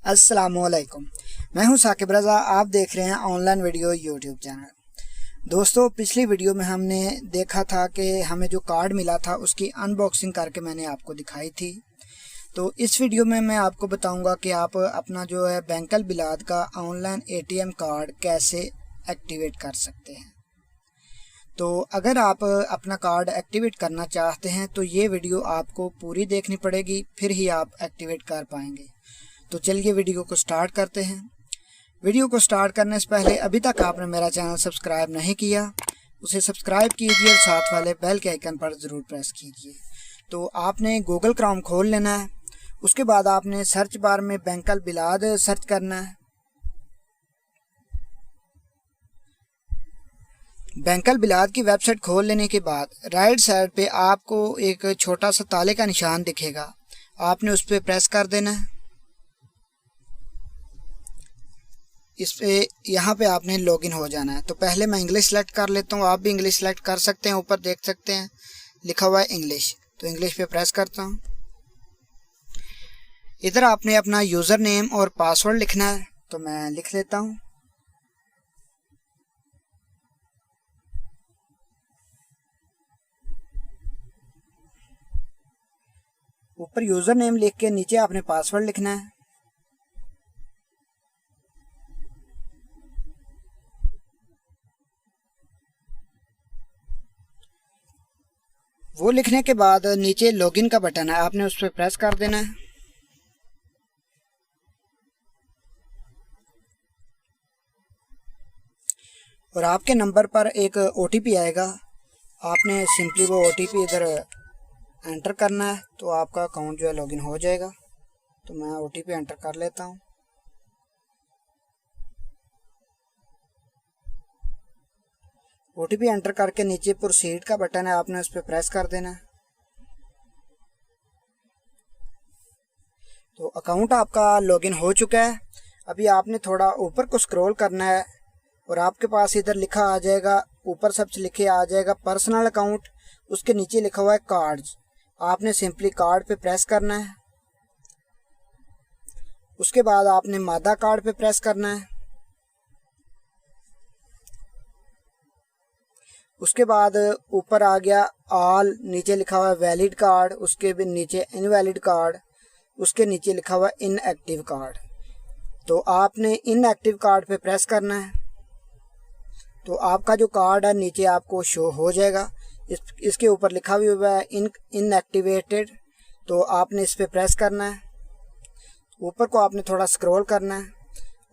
अस्सलामुअलैकुम। मैं हूं साकिब रज़ा। आप देख रहे हैं ऑनलाइन वीडियो यूट्यूब चैनल। दोस्तों, पिछली वीडियो में हमने देखा था कि हमें जो कार्ड मिला था उसकी अनबॉक्सिंग करके मैंने आपको दिखाई थी। तो इस वीडियो में मैं आपको बताऊंगा कि आप अपना जो है बैंकल बिलाद का ऑनलाइन एटीएम कार्ड कैसे एक्टिवेट कर सकते हैं। तो अगर आप अपना कार्ड एक्टिवेट करना चाहते हैं तो ये वीडियो आपको पूरी देखनी पड़ेगी, फिर ही आप एक्टिवेट कर पाएंगे। तो चलिए वीडियो को स्टार्ट करते हैं। वीडियो को स्टार्ट करने से पहले अभी तक आपने मेरा चैनल सब्सक्राइब नहीं किया, उसे सब्सक्राइब कीजिए और साथ वाले बेल के आइकन पर ज़रूर प्रेस कीजिए। तो आपने गूगल क्रोम खोल लेना है। उसके बाद आपने सर्च बार में बैंकल बिलाद सर्च करना है। बैंकल बिलाद की वेबसाइट खोल लेने के बाद राइट साइड पे आपको एक छोटा सा ताले का निशान दिखेगा, आपने उस पर प्रेस कर देना है। इस पे यहाँ पे आपने लॉगिन हो जाना है। तो पहले मैं इंग्लिश सेलेक्ट कर लेता हूँ, आप भी इंग्लिश सेलेक्ट कर सकते हैं। ऊपर देख सकते हैं लिखा हुआ है इंग्लिश, तो इंग्लिश पे प्रेस करता हूँ। इधर आपने अपना यूज़र नेम और पासवर्ड लिखना है, तो मैं लिख लेता हूँ। ऊपर यूज़र नेम लिख के नीचे आपने पासवर्ड लिखना है। वो लिखने के बाद नीचे लॉगिन का बटन है, आपने उस पर प्रेस कर देना है। और आपके नंबर पर एक OTP आएगा, आपने सिंपली वो OTP इधर एंटर करना है, तो आपका अकाउंट जो है लॉगिन हो जाएगा। तो मैं OTP एंटर कर लेता हूँ। OTP एंटर करके नीचे प्रोसीड का बटन है, आपने उस पर प्रेस कर देना है। तो अकाउंट आपका लॉगिन हो चुका है। अभी आपने थोड़ा ऊपर को स्क्रॉल करना है और आपके पास इधर लिखा आ जाएगा, ऊपर सबसे लिखे आ जाएगा पर्सनल अकाउंट, उसके नीचे लिखा हुआ है कार्ड्स। आपने सिंपली कार्ड पे प्रेस करना है। उसके बाद आपने मादा कार्ड पे प्रेस करना है। उसके बाद ऊपर आ गया ऑल, नीचे लिखा हुआ है वैलिड कार्ड, उसके भी नीचे इनवैलिड कार्ड, उसके नीचे लिखा हुआ है इनएक्टिव कार्ड। तो आपने इनएक्टिव कार्ड पे प्रेस करना है। तो आपका जो कार्ड है नीचे आपको शो हो जाएगा। इसके ऊपर लिखा भी हुआ है इनएक्टिवेटेड, तो आपने इस पे प्रेस करना है। ऊपर को आपने थोड़ा स्क्रॉल करना है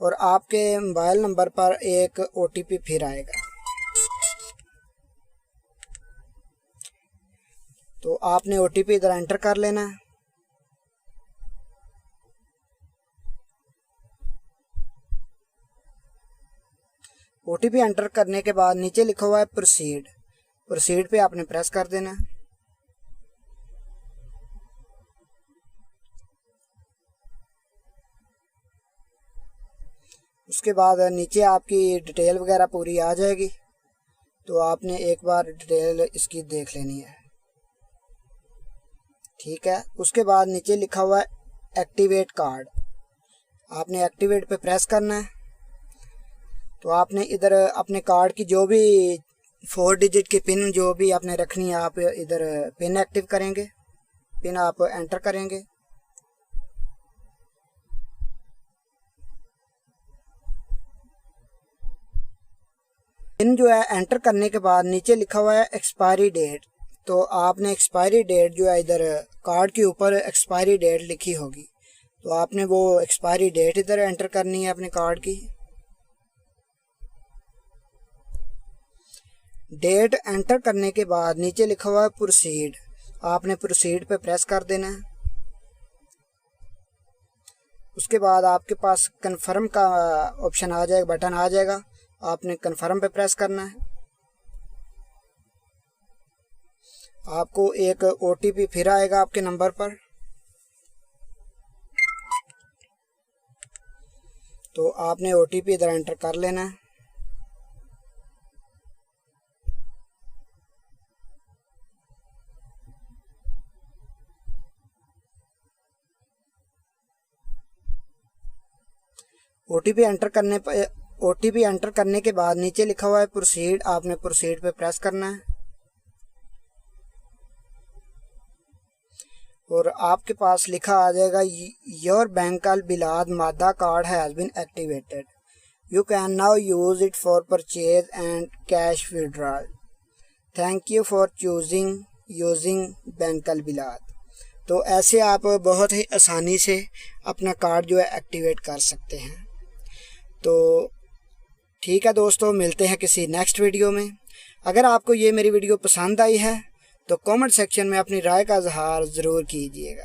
और आपके मोबाइल नंबर पर एक OTP फिर आएगा। तो आपने OTP इधर एंटर कर लेना है। OTP एंटर करने के बाद नीचे लिखा हुआ है प्रोसीड, प्रोसीड पे आपने प्रेस कर देना है। उसके बाद नीचे आपकी डिटेल वगैरह पूरी आ जाएगी, तो आपने एक बार डिटेल इसकी देख लेनी है। ठीक है। उसके बाद नीचे लिखा हुआ है एक्टिवेट कार्ड, आपने एक्टिवेट पे प्रेस करना है। तो आपने इधर अपने कार्ड की जो भी 4 डिजिट की पिन जो भी आपने रखनी है, आप इधर पिन एक्टिव करेंगे, पिन आप एंटर करेंगे। पिन जो है एंटर करने के बाद नीचे लिखा हुआ है एक्सपायरी डेट, तो आपने एक्सपायरी डेट जो है इधर कार्ड के ऊपर एक्सपायरी डेट लिखी होगी, तो आपने वो एक्सपायरी डेट इधर एंटर करनी है अपने कार्ड की। डेट एंटर करने के बाद नीचे लिखा हुआ है प्रोसीड, आपने प्रोसीड पे प्रेस कर देना है। उसके बाद आपके पास कन्फर्म का ऑप्शन आ जाएगा, बटन आ जाएगा, आपने कन्फर्म पे प्रेस करना है। आपको एक OTP फिर आएगा आपके नंबर पर, तो आपने OTP इधर एंटर कर लेना है। OTP एंटर करने के बाद नीचे लिखा हुआ है प्रोसीड, आपने प्रोसीड पे प्रेस करना है और आपके पास लिखा आ जाएगा your bank Al Bilad Mada card has been activated, you can now use it for purchase and cash withdrawal, thank you for using bank Al Bilad. तो ऐसे आप बहुत ही आसानी से अपना कार्ड जो है एक्टिवेट कर सकते हैं। तो ठीक है दोस्तों, मिलते हैं किसी नेक्स्ट वीडियो में। अगर आपको ये मेरी वीडियो पसंद आई है तो कमेंट सेक्शन में अपनी राय का इजहार ज़रूर कीजिएगा।